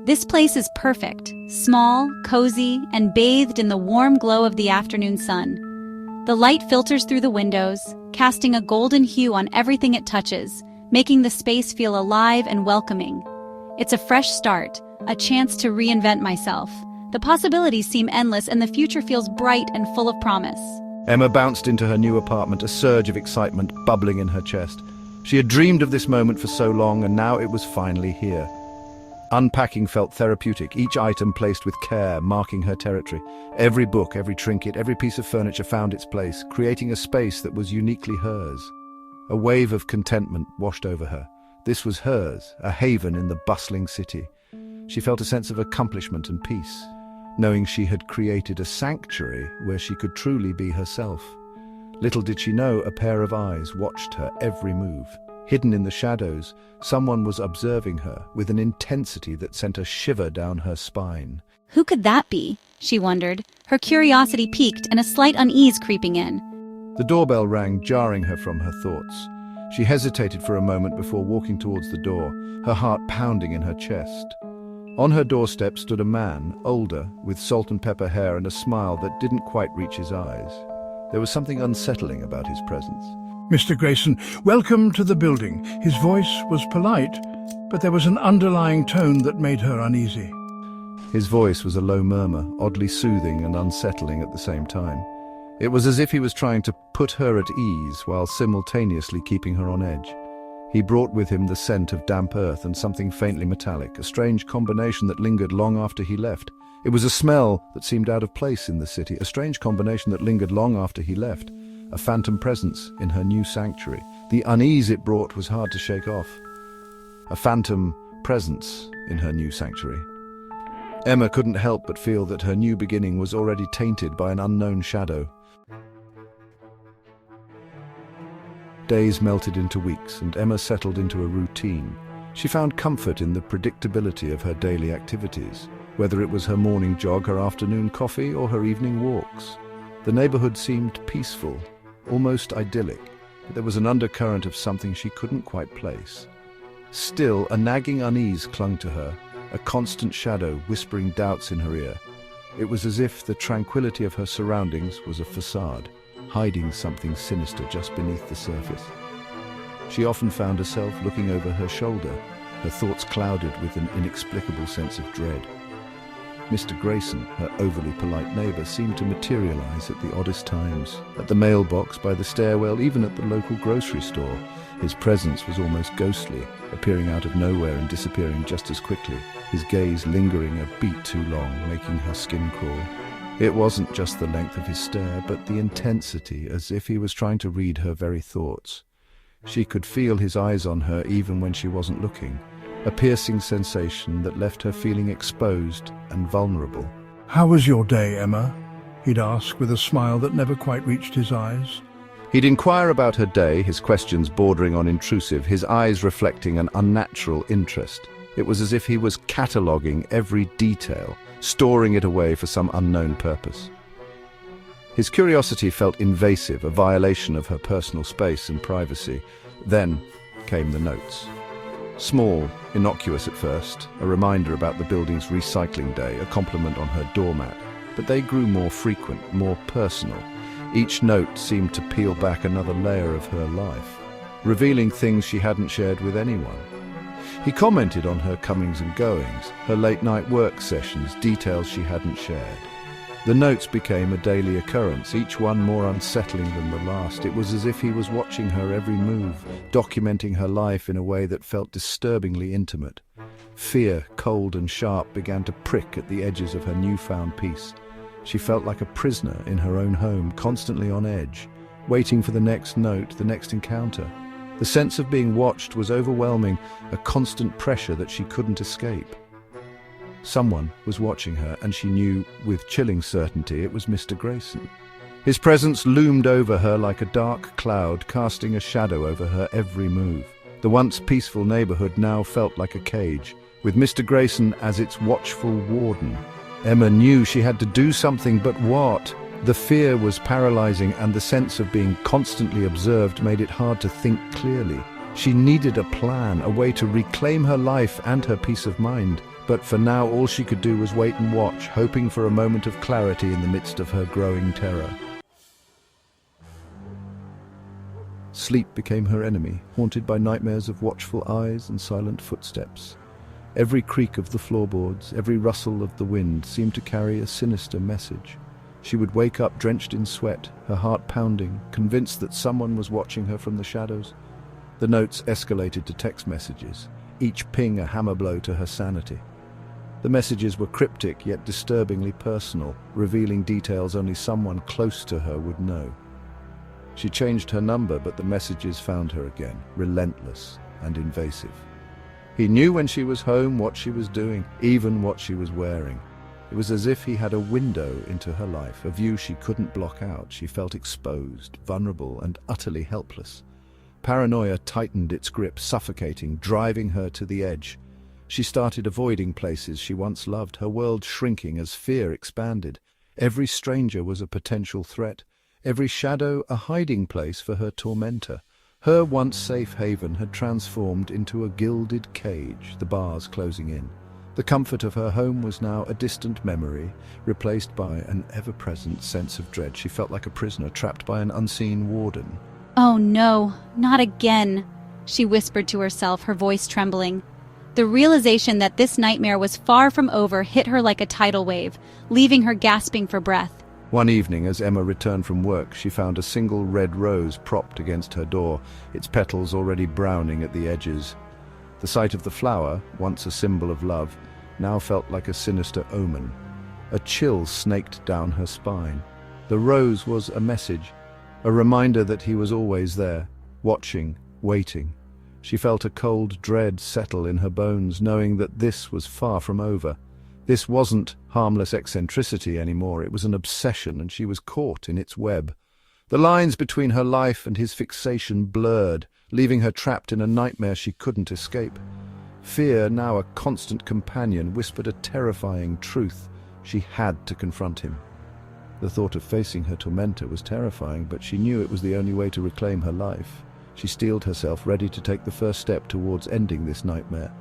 This place is perfect, small, cozy, and bathed in the warm glow of the afternoon sun. The light filters through the windows, casting a golden hue on everything it touches, making the space feel alive and welcoming. It's a fresh start, a chance to reinvent myself. The possibilities seem endless and the future feels bright and full of promise. Emma bounced into her new apartment, a surge of excitement bubbling in her chest. She had dreamed of this moment for so long, and now it was finally here. Unpacking felt therapeutic, each item placed with care, marking her territory. Every book, every trinket, every piece of furniture found its place, creating a space that was uniquely hers. A wave of contentment washed over her. This was hers, a haven in the bustling city. She felt a sense of accomplishment and peace, knowing she had created a sanctuary where she could truly be herself. Little did she know, a pair of eyes watched her every move. Hidden in the shadows, someone was observing her with an intensity that sent a shiver down her spine. Who could that be? She wondered, her curiosity piqued and a slight unease creeping in. The doorbell rang, jarring her from her thoughts. She hesitated for a moment before walking towards the door, her heart pounding in her chest. On her doorstep stood a man, older, with salt and pepper hair and a smile that didn't quite reach his eyes. There was something unsettling about his presence. Mr. Grayson, welcome to the building. His voice was polite, but there was an underlying tone that made her uneasy. His voice was a low murmur, oddly soothing and unsettling at the same time. It was as if he was trying to put her at ease while simultaneously keeping her on edge. He brought with him the scent of damp earth and something faintly metallic, a strange combination that lingered long after he left. It was a smell that seemed out of place in the city, a strange combination that lingered long after he left. A phantom presence in her new sanctuary. The unease it brought was hard to shake off. A phantom presence in her new sanctuary. Emma couldn't help but feel that her new beginning was already tainted by an unknown shadow. Days melted into weeks, and Emma settled into a routine. She found comfort in the predictability of her daily activities, whether it was her morning jog, her afternoon coffee, or her evening walks. The neighborhood seemed peaceful, almost idyllic, but there was an undercurrent of something she couldn't quite place. Still, a nagging unease clung to her, a constant shadow whispering doubts in her ear. It was as if the tranquility of her surroundings was a facade, hiding something sinister just beneath the surface. She often found herself looking over her shoulder, her thoughts clouded with an inexplicable sense of dread. Mr. Grayson, her overly polite neighbor, seemed to materialize at the oddest times. At the mailbox, by the stairwell, even at the local grocery store. His presence was almost ghostly, appearing out of nowhere and disappearing just as quickly, his gaze lingering a beat too long, making her skin crawl. It wasn't just the length of his stare, but the intensity, as if he was trying to read her very thoughts. She could feel his eyes on her even when she wasn't looking. A piercing sensation that left her feeling exposed and vulnerable. How was your day, Emma? He'd ask with a smile that never quite reached his eyes. He'd inquire about her day, his questions bordering on intrusive, his eyes reflecting an unnatural interest. It was as if he was cataloguing every detail, storing it away for some unknown purpose. His curiosity felt invasive, a violation of her personal space and privacy. Then came the notes. Small, innocuous at first, a reminder about the building's recycling day, a compliment on her doormat. But they grew more frequent, more personal. Each note seemed to peel back another layer of her life, revealing things she hadn't shared with anyone. He commented on her comings and goings, her late-night work sessions, details she hadn't shared. The notes became a daily occurrence, each one more unsettling than the last. It was as if he was watching her every move, documenting her life in a way that felt disturbingly intimate. Fear, cold and sharp, began to prick at the edges of her newfound peace. She felt like a prisoner in her own home, constantly on edge, waiting for the next note, the next encounter. The sense of being watched was overwhelming, a constant pressure that she couldn't escape. Someone was watching her, and she knew with chilling certainty it was Mr. Grayson. His presence loomed over her like a dark cloud, casting a shadow over her every move. The once peaceful neighborhood now felt like a cage, with Mr. Grayson as its watchful warden. Emma knew she had to do something, but what? The fear was paralyzing, and the sense of being constantly observed made it hard to think clearly. She needed a plan, a way to reclaim her life and her peace of mind. But for now, all she could do was wait and watch, hoping for a moment of clarity in the midst of her growing terror. Sleep became her enemy, haunted by nightmares of watchful eyes and silent footsteps. Every creak of the floorboards, every rustle of the wind seemed to carry a sinister message. She would wake up drenched in sweat, her heart pounding, convinced that someone was watching her from the shadows. The notes escalated to text messages, each ping a hammer blow to her sanity. The messages were cryptic yet disturbingly personal, revealing details only someone close to her would know. She changed her number, but the messages found her again, relentless and invasive. He knew when she was home, what she was doing, even what she was wearing. It was as if he had a window into her life, a view she couldn't block out. She felt exposed, vulnerable, and utterly helpless. Paranoia tightened its grip, suffocating, driving her to the edge. She started avoiding places she once loved, her world shrinking as fear expanded. Every stranger was a potential threat, every shadow a hiding place for her tormentor. Her once safe haven had transformed into a gilded cage, the bars closing in. The comfort of her home was now a distant memory, replaced by an ever-present sense of dread. She felt like a prisoner trapped by an unseen warden. "Oh no, not again," she whispered to herself, her voice trembling. The realization that this nightmare was far from over hit her like a tidal wave, leaving her gasping for breath. One evening, as Emma returned from work, she found a single red rose propped against her door, its petals already browning at the edges. The sight of the flower, once a symbol of love, now felt like a sinister omen. A chill snaked down her spine. The rose was a message, a reminder that he was always there, watching, waiting. She felt a cold dread settle in her bones, knowing that this was far from over. This wasn't harmless eccentricity anymore, it was an obsession, and she was caught in its web. The lines between her life and his fixation blurred, leaving her trapped in a nightmare she couldn't escape. Fear, now a constant companion, whispered a terrifying truth. She had to confront him. The thought of facing her tormentor was terrifying, but she knew it was the only way to reclaim her life. She steeled herself, ready to take the first step towards ending this nightmare.